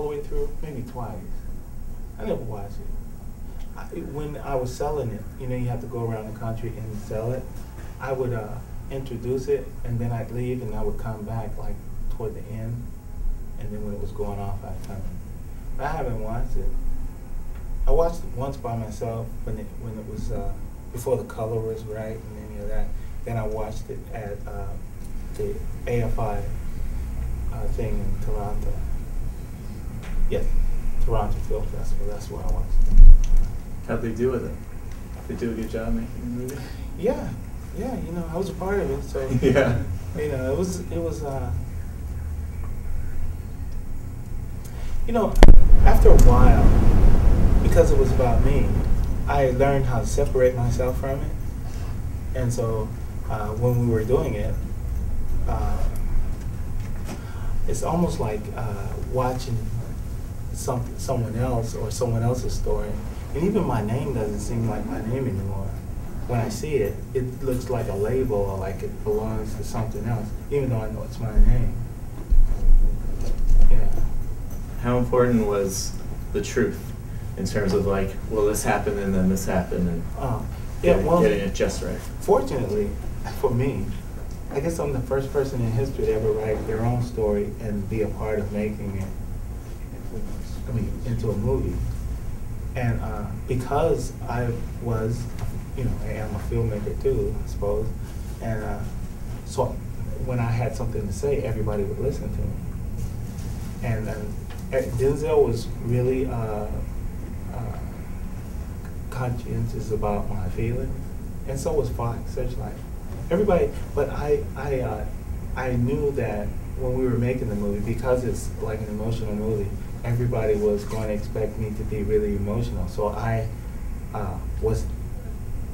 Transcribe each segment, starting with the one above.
all the way through, maybe twice. I never watched it. When I was selling it, you know, you have to go around the country and sell it. I would introduce it, and then I'd leave, and I would come back like toward the end, and then when it was going off, I'd come in. But I haven't watched it. I watched it once by myself when it was before the color was right and any of that. Then I watched it at the AFI thing in Toronto. Yes, Toronto Film Festival. That's where I watched it. How'd they do with it? Did they do a good job making the movie? Yeah, you know, I was a part of it, so yeah. You know, it was you know, after a while, because it was about me, I learned how to separate myself from it. And so when we were doing it, it's almost like watching someone else or someone else's story. And even my name doesn't seem like my name anymore. When I see it, it looks like a label or like it belongs to something else, even though I know it's my name. Yeah. How important was the truth in terms of like, well, this happened and then this happened, and getting it just right? Fortunately, for me, I guess I'm the first person in history to ever write their own story and be a part of making it, into a movie. And because I was, you know, I am a filmmaker too, I suppose, and so when I had something to say, everybody would listen to me. And Denzel was really conscientious about my feelings, and so was Fox Searchlight. Everybody, but I knew that when we were making the movie, because it's like an emotional movie, everybody was going to expect me to be really emotional. So I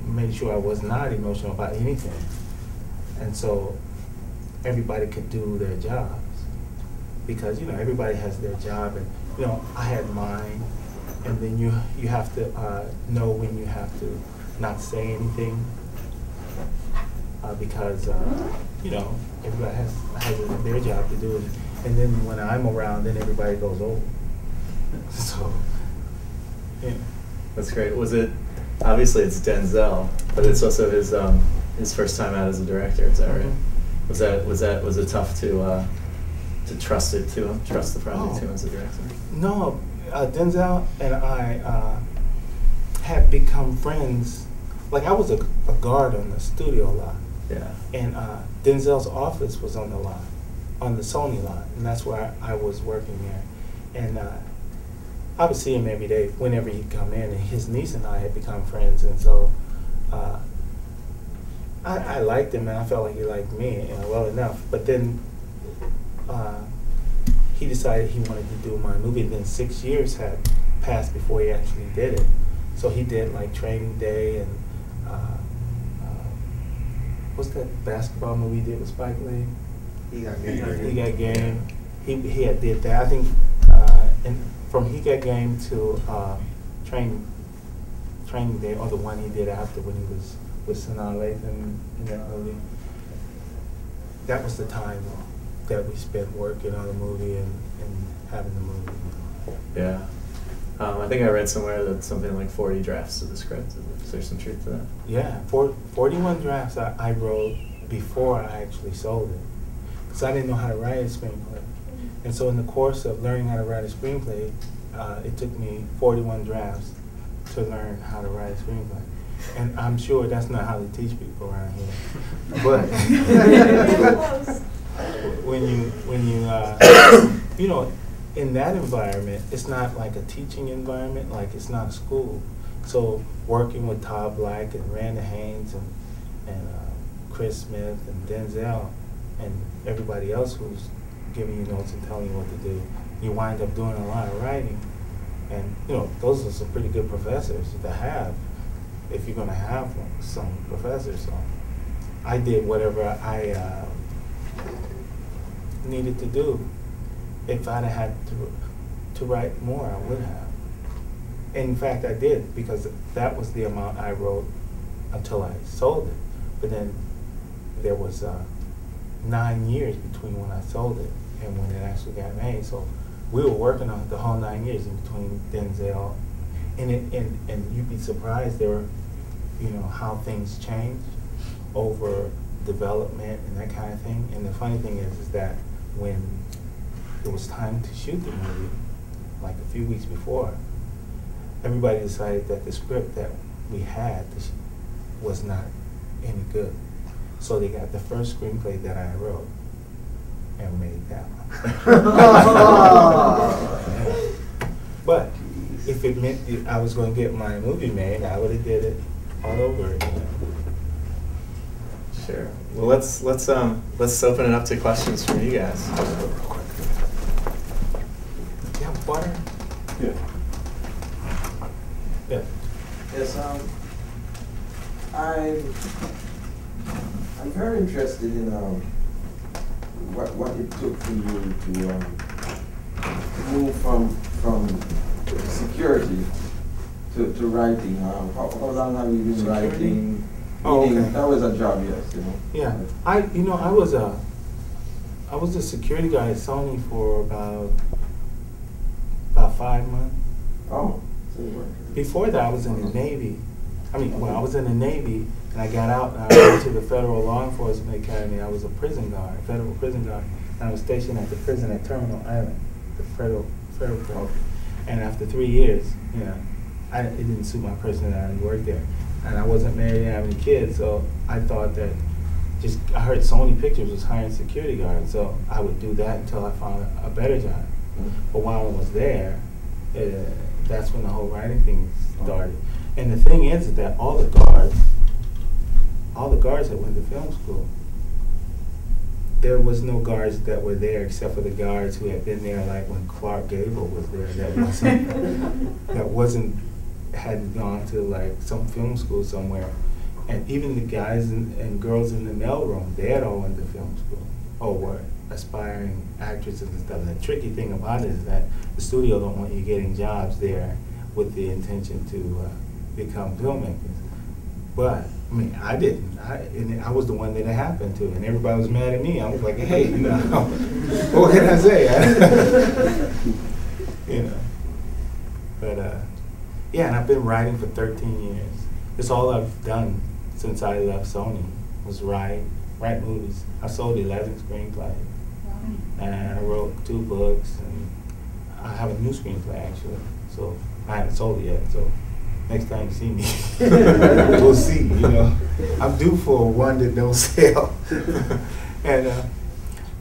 made sure I was not emotional about anything, and so everybody could do their jobs. Because, you know, everybody has their job, and, you know, I had mine, and then you have to know when you have to not say anything, because, you know, everybody has their job to do, and then when I'm around, then everybody goes, oh. So, yeah. That's great. Was it, obviously it's Denzel, but it's also his first time out as a director, is that right? Was it tough to trust it to him, trust the project to him as a director? No, Denzel and I had become friends. Like, I was a guard on the studio lot. Yeah. And Denzel's office was on the lot, on the Sony lot, and that's where I was working there. And I would see him every day whenever he'd come in, and his niece and I had become friends, and so I liked him, and I felt like he liked me well enough. But then he decided he wanted to do my movie. Then 6 years had passed before he actually did it. So he did like Training Day and what's that basketball movie he did with Spike Lee? He Got Game. He Got Game. He had did that. I think and from He Got Game to Training Day, or the one he did after when he was with Sanaa Lathan in that movie. That was the time that we spent working on the movie and having the movie. Yeah. I think I read somewhere that something like 40 drafts of the script. Is there some truth to that? Yeah, 41 drafts I wrote before I actually sold it. Because I didn't know how to write a screenplay. And so in the course of learning how to write a screenplay, it took me 41 drafts to learn how to write a screenplay. And I'm sure that's not how they teach people around here. But when you you know, in that environment, it's not like a teaching environment, like it's not a school. So working with Todd Black and Randa Haynes and Chris Smith and Denzel and everybody else who's giving you notes and telling you what to do, you wind up doing a lot of writing. And, you know, those are some pretty good professors to have if you're going to have some professors. So I did whatever I needed to do. If I'd had to write more, I would have. In fact, I did, because that was the amount I wrote until I sold it. But then there was 9 years between when I sold it and when it actually got made. So we were working on it the whole 9 years in between Denzel, and you'd be surprised there were, you know, how things change over development and that kind of thing. And the funny thing is that when it was time to shoot the movie, like a few weeks before, everybody decided that the script that we had was not any good. So they got the first screenplay that I wrote and made that one. Yeah. But if it meant that I was going to get my movie made, I would have did it all over again. Sure. Well, let's open it up to questions from you guys. Do you have butter? Yeah. Yeah. Yes, I'm very interested in what it took for you to move from security to writing. How long have you been Security? writing? Oh, Meaning, okay. that was a job, yes, you know. Yeah, I was a security guy at Sony for about 5 months. Oh, so you were. Before that, I was in the Navy. I was in the Navy, and I got out and I went to the Federal Law Enforcement Academy. I was a prison guard, federal prison guard, and I was stationed at the prison at Terminal Island, the federal prison. And after 3 years, you know, it didn't suit my personality to work there. And I wasn't married and having any kids, so I thought that I heard Sony Pictures was hiring security guards, so I would do that until I found a better job. But while I was there, that's when the whole writing thing started. And the thing is that all the guards that went to film school, there was no guards that were there except for the guards who had been there, like when Clark Gable was there. Hadn't gone to like some film school somewhere. And even the guys and girls in the mailroom, they had all went to film school or were aspiring actresses and stuff. And the tricky thing about it is that the studio don't want you getting jobs there with the intention to become filmmakers. But I mean, I didn't. I was the one that it happened to, and everybody was mad at me. I was like, hey, you know, what can I say? You know. But yeah, and I've been writing for 13 years. It's all I've done since I left Sony was write movies. I sold 11 screenplays, and I wrote 2 books, and I have a new screenplay actually. So I haven't sold it yet. So next time you see me, we'll see. You know, I'm due for one that don't sell. And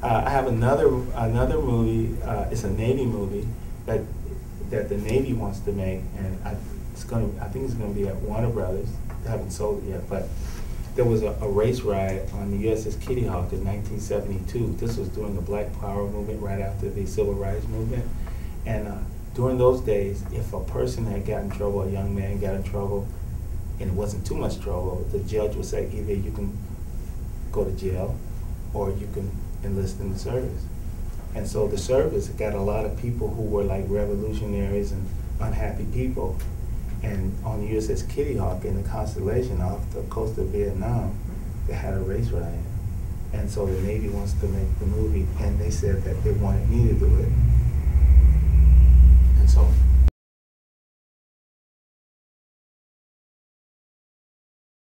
I have another movie. It's a Navy movie that the Navy wants to make, and I think it's gonna be at Warner Brothers. They haven't sold it yet, but there was a race ride on the USS Kitty Hawk in 1972. This was during the Black Power movement, right after the Civil Rights movement. And during those days, if a person had gotten in trouble, a young man got in trouble, and it wasn't too much trouble, the judge would say either you can go to jail or you can enlist in the service. And so the service got a lot of people who were like revolutionaries and unhappy people. And on the USS Kitty Hawk in the Constellation off the coast of Vietnam, they had a race riot. And so the Navy wants to make the movie, and they said that they wanted me to do it.